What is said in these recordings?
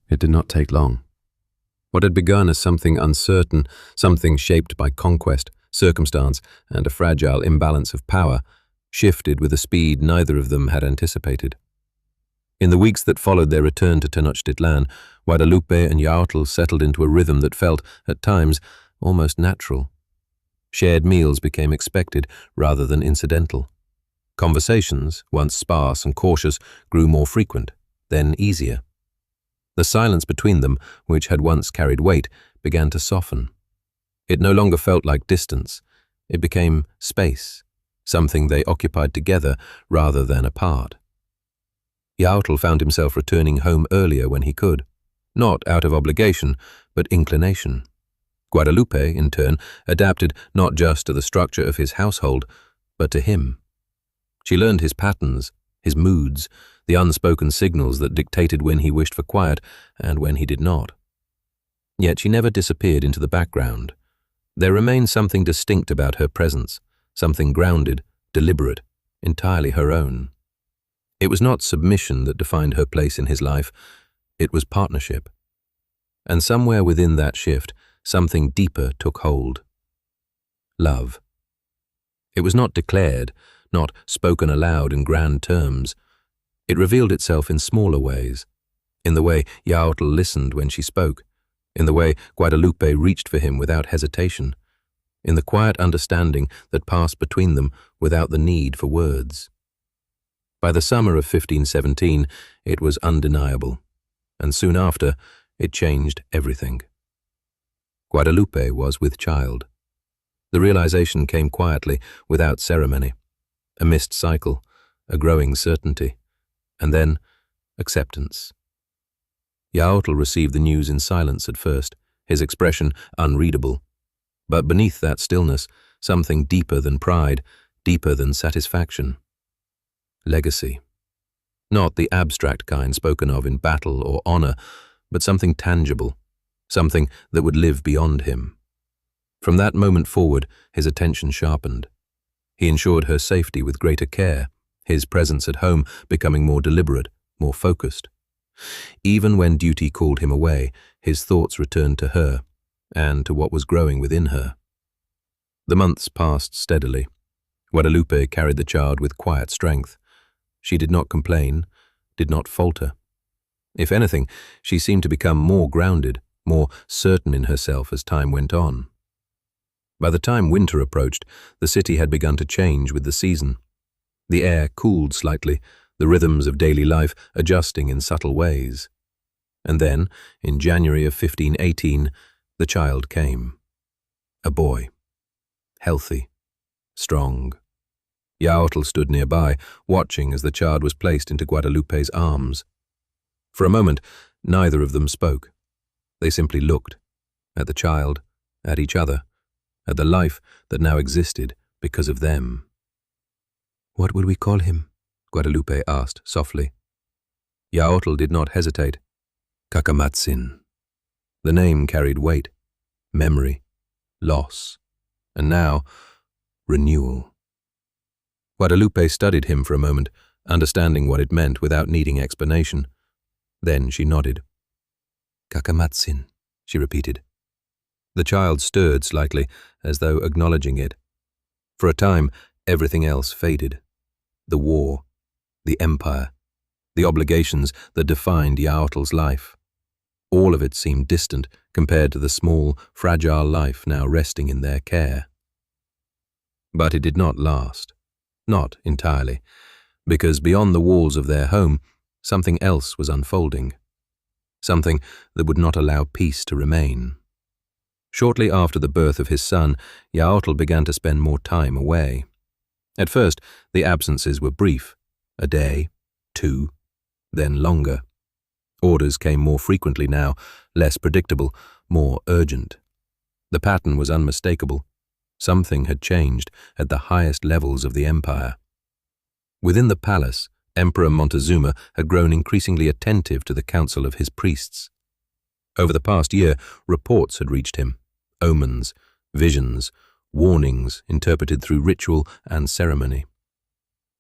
It did not take long. What had begun as something uncertain, something shaped by conquest, circumstance, and a fragile imbalance of power, shifted with a speed neither of them had anticipated. In the weeks that followed their return to Tenochtitlan, Guadalupe and Yaotl settled into a rhythm that felt, at times, almost natural. Shared meals became expected rather than incidental. Conversations, once sparse and cautious, grew more frequent, then easier. The silence between them, which had once carried weight, began to soften. It no longer felt like distance. It became space, something they occupied together rather than apart. Yaotl found himself returning home earlier when he could, not out of obligation, but inclination. Guadalupe, in turn, adapted not just to the structure of his household, but to him. She learned his patterns, his moods, the unspoken signals that dictated when he wished for quiet and when he did not. Yet she never disappeared into the background. There remained something distinct about her presence, something grounded, deliberate, entirely her own. It was not submission that defined her place in his life, it was partnership. And somewhere within that shift, something deeper took hold. Love. It was not declared, not spoken aloud in grand terms. It revealed itself in smaller ways, in the way Yaotl listened when she spoke, in the way Guadalupe reached for him without hesitation, in the quiet understanding that passed between them without the need for words. By the summer of 1517, it was undeniable, and soon after, it changed everything. Guadalupe was with child. The realization came quietly, without ceremony. A missed cycle, a growing certainty, and then acceptance. Yaotl received the news in silence at first, his expression unreadable. But beneath that stillness, something deeper than pride, deeper than satisfaction. Legacy. Not the abstract kind spoken of in battle or honor, but something tangible, something that would live beyond him. From that moment forward, his attention sharpened. He ensured her safety with greater care, his presence at home becoming more deliberate, more focused. Even when duty called him away, his thoughts returned to her, and to what was growing within her. The months passed steadily. Guadalupe carried the child with quiet strength. She did not complain, did not falter. If anything, she seemed to become more grounded, more certain in herself as time went on. By the time winter approached, the city had begun to change with the season. The air cooled slightly, the rhythms of daily life adjusting in subtle ways. And then, in January of 1518, the child came. A boy. Healthy. Strong. Yaotl stood nearby, watching as the child was placed into Guadalupe's arms. For a moment, neither of them spoke. They simply looked. At the child, at each other, at the life that now existed because of them. "What would we call him?" Guadalupe asked softly. Yaotl did not hesitate. Cacamatzin. The name carried weight, memory, loss, and now, renewal. Guadalupe studied him for a moment, understanding what it meant without needing explanation. Then she nodded. "Cacamatzin," she repeated. The child stirred slightly, as though acknowledging it. For a time, everything else faded. The war, the empire, the obligations that defined Yaotl's life. All of it seemed distant compared to the small, fragile life now resting in their care. But it did not last. Not entirely, because beyond the walls of their home, something else was unfolding. Something that would not allow peace to remain. Shortly after the birth of his son, Yaotl began to spend more time away. At first, the absences were brief, a day, 2, then longer. Orders came more frequently now, less predictable, more urgent. The pattern was unmistakable. Something had changed at the highest levels of the empire. Within the palace, Emperor Montezuma had grown increasingly attentive to the counsel of his priests. Over the past year, reports had reached him, omens, visions, warnings interpreted through ritual and ceremony.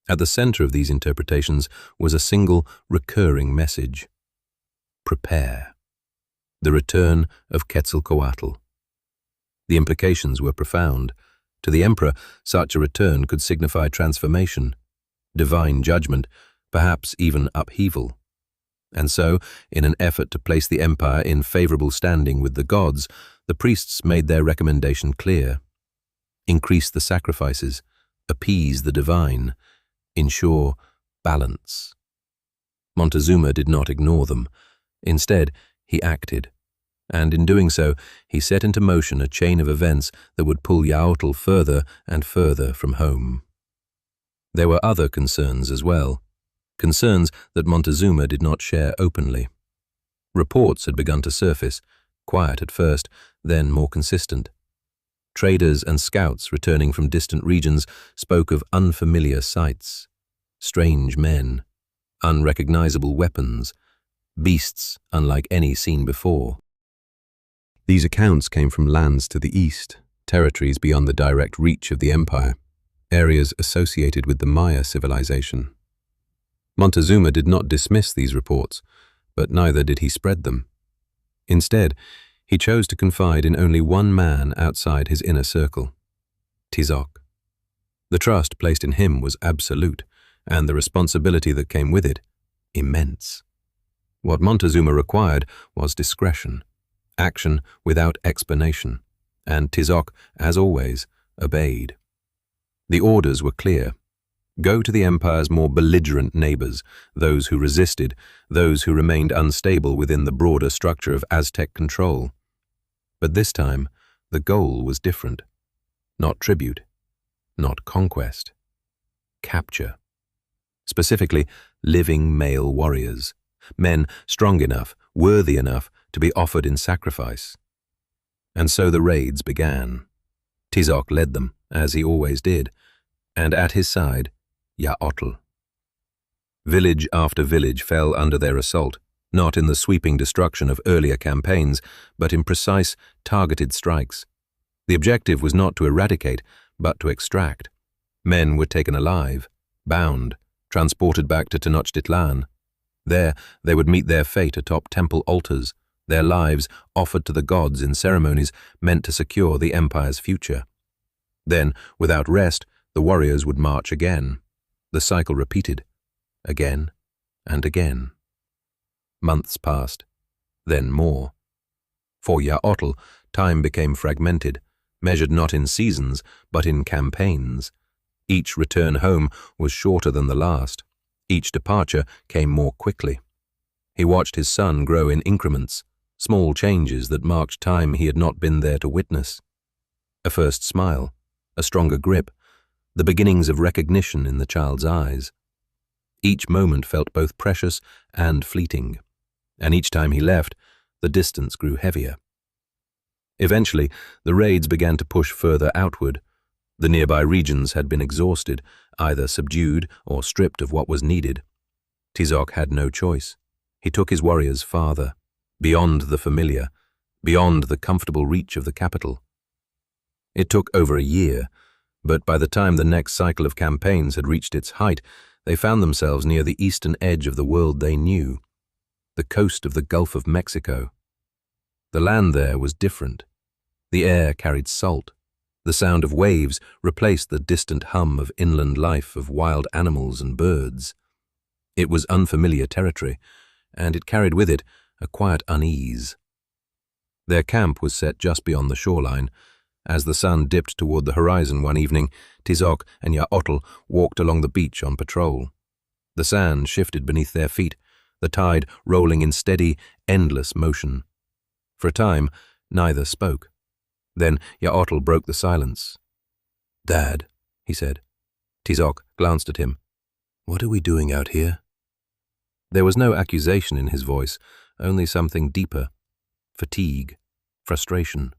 At the center of these interpretations was a single, recurring message. Prepare. The return of Quetzalcoatl. The implications were profound. To the emperor, such a return could signify transformation, divine judgment, perhaps even upheaval. And so, in an effort to place the empire in favorable standing with the gods, the priests made their recommendation clear. Increase the sacrifices, appease the divine, ensure balance. Montezuma did not ignore them. Instead, he acted. And in doing so, he set into motion a chain of events that would pull Yaotl further and further from home. There were other concerns as well, concerns that Montezuma did not share openly. Reports had begun to surface, quiet at first, then more consistent. Traders and scouts returning from distant regions spoke of unfamiliar sights, strange men, unrecognizable weapons, beasts unlike any seen before. These accounts came from lands to the east, territories beyond the direct reach of the empire, areas associated with the Maya civilization. Montezuma did not dismiss these reports, but neither did he spread them. Instead, he chose to confide in only one man outside his inner circle, Tizoc. The trust placed in him was absolute, and the responsibility that came with it, immense. What Montezuma required was discretion, action without explanation, and Tizoc, as always, obeyed. The orders were clear. Go to the empire's more belligerent neighbors, those who resisted, those who remained unstable within the broader structure of Aztec control. But this time, the goal was different. Not tribute, not conquest. Capture. Specifically, living male warriors, men strong enough, worthy enough to be offered in sacrifice. And so the raids began. Tizoc led them, as he always did, and at his side, Yaotl. Village after village fell under their assault, not in the sweeping destruction of earlier campaigns, but in precise, targeted strikes. The objective was not to eradicate, but to extract. Men were taken alive, bound, transported back to Tenochtitlan. There, they would meet their fate atop temple altars, their lives offered to the gods in ceremonies meant to secure the empire's future. Then, without rest, the warriors would march again. The cycle repeated, again and again. Months passed, then more. For Yaotl, time became fragmented, measured not in seasons, but in campaigns. Each return home was shorter than the last. Each departure came more quickly. He watched his son grow in increments, small changes that marked time he had not been there to witness. A first smile, a stronger grip, the beginnings of recognition in the child's eyes. Each moment felt both precious and fleeting, and each time he left, the distance grew heavier. Eventually, the raids began to push further outward. The nearby regions had been exhausted, either subdued or stripped of what was needed. Tizoc had no choice. He took his warriors farther, beyond the familiar, beyond the comfortable reach of the capital. It took over a year, but by the time the next cycle of campaigns had reached its height, they found themselves near the eastern edge of the world they knew, the coast of the Gulf of Mexico. The land there was different. The air carried salt. The sound of waves replaced the distant hum of inland life of wild animals and birds. It was unfamiliar territory, and it carried with it a quiet unease. Their camp was set just beyond the shoreline. As the sun dipped toward the horizon one evening, Tizoc and Yaotl walked along the beach on patrol. The sand shifted beneath their feet, the tide rolling in steady, endless motion. For a time, neither spoke. Then Yaotl broke the silence. "Dad," he said. Tizoc glanced at him. "What are we doing out here?" There was no accusation in his voice, only something deeper. Fatigue, frustration.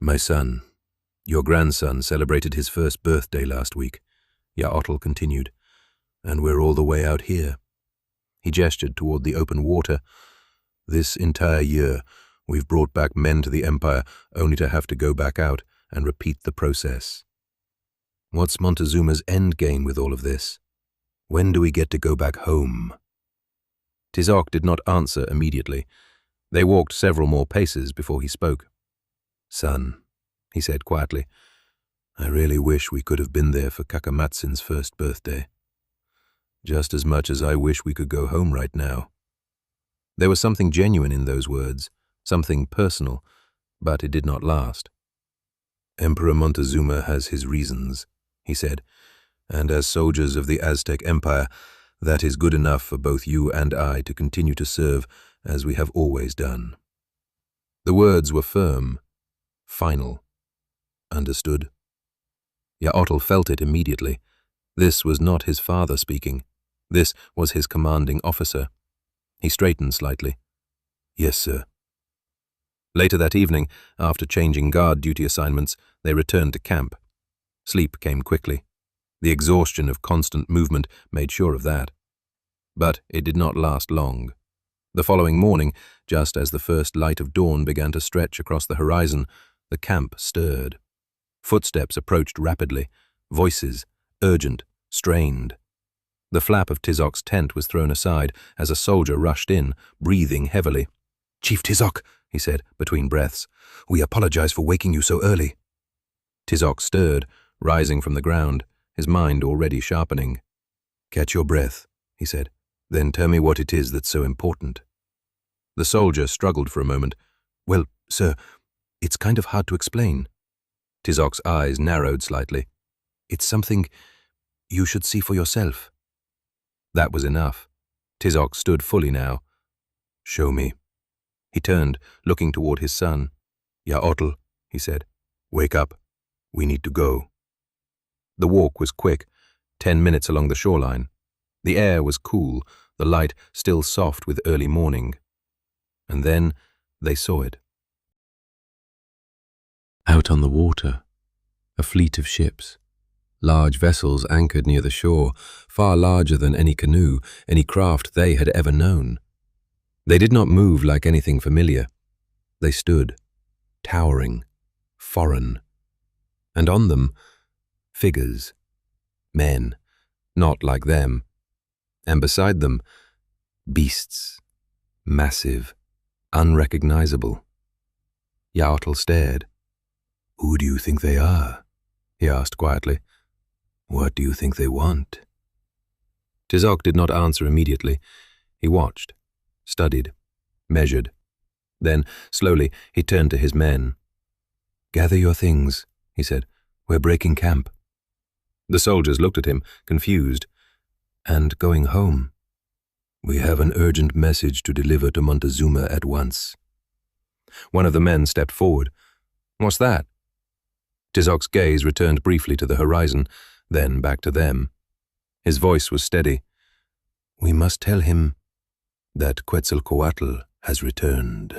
"My son, your grandson celebrated his first birthday last week," Yaotl continued, "and we're all the way out here." He gestured toward the open water. "This entire year, we've brought back men to the empire only to have to go back out and repeat the process. What's Montezuma's end game with all of this? When do we get to go back home?" Tizoc did not answer immediately. They walked several more paces before he spoke. "Son," he said quietly, "I really wish we could have been there for Kakamatsin's first birthday. Just as much as I wish we could go home right now." There was something genuine in those words, something personal, but it did not last. "Emperor Montezuma has his reasons," he said, "and as soldiers of the Aztec Empire, that is good enough for both you and I to continue to serve as we have always done." The words were firm, final. Understood? Yaotl felt it immediately. This was not his father speaking. This was his commanding officer. He straightened slightly. "Yes, sir." Later that evening, after changing guard duty assignments, they returned to camp. Sleep came quickly. The exhaustion of constant movement made sure of that. But it did not last long. The following morning, just as the first light of dawn began to stretch across the horizon, the camp stirred. Footsteps approached rapidly, voices, urgent, strained. The flap of Tizok's tent was thrown aside as a soldier rushed in, breathing heavily. "Chief Tizok," he said, between breaths, "we apologize for waking you so early." Tizok stirred, rising from the ground, his mind already sharpening. "Catch your breath," he said, "then tell me what it is that's so important." The soldier struggled for a moment. "Well, sir, it's kind of hard to explain." Tizok's eyes narrowed slightly. "It's something you should see for yourself." That was enough. Tizok stood fully now. "Show me." He turned, looking toward his son. "Yaotl," he said, "wake up. We need to go." The walk was quick, 10 minutes along the shoreline. The air was cool, the light still soft with early morning. And then they saw it. Out on the water, a fleet of ships. Large vessels anchored near the shore, far larger than any canoe, any craft they had ever known. They did not move like anything familiar. They stood, towering, foreign. And on them, figures, men, not like them. And beside them, beasts, massive, unrecognizable. Yaotl stared. "Who do you think they are?" he asked quietly. "What do you think they want?" Tizok did not answer immediately. He watched, studied, measured. Then, slowly, he turned to his men. "Gather your things," he said. "We're breaking camp." The soldiers looked at him, confused. "And going home?" "We have an urgent message to deliver to Montezuma at once." One of the men stepped forward. "What's that?" Tizok's gaze returned briefly to the horizon, then back to them. His voice was steady. "We must tell him that Quetzalcoatl has returned."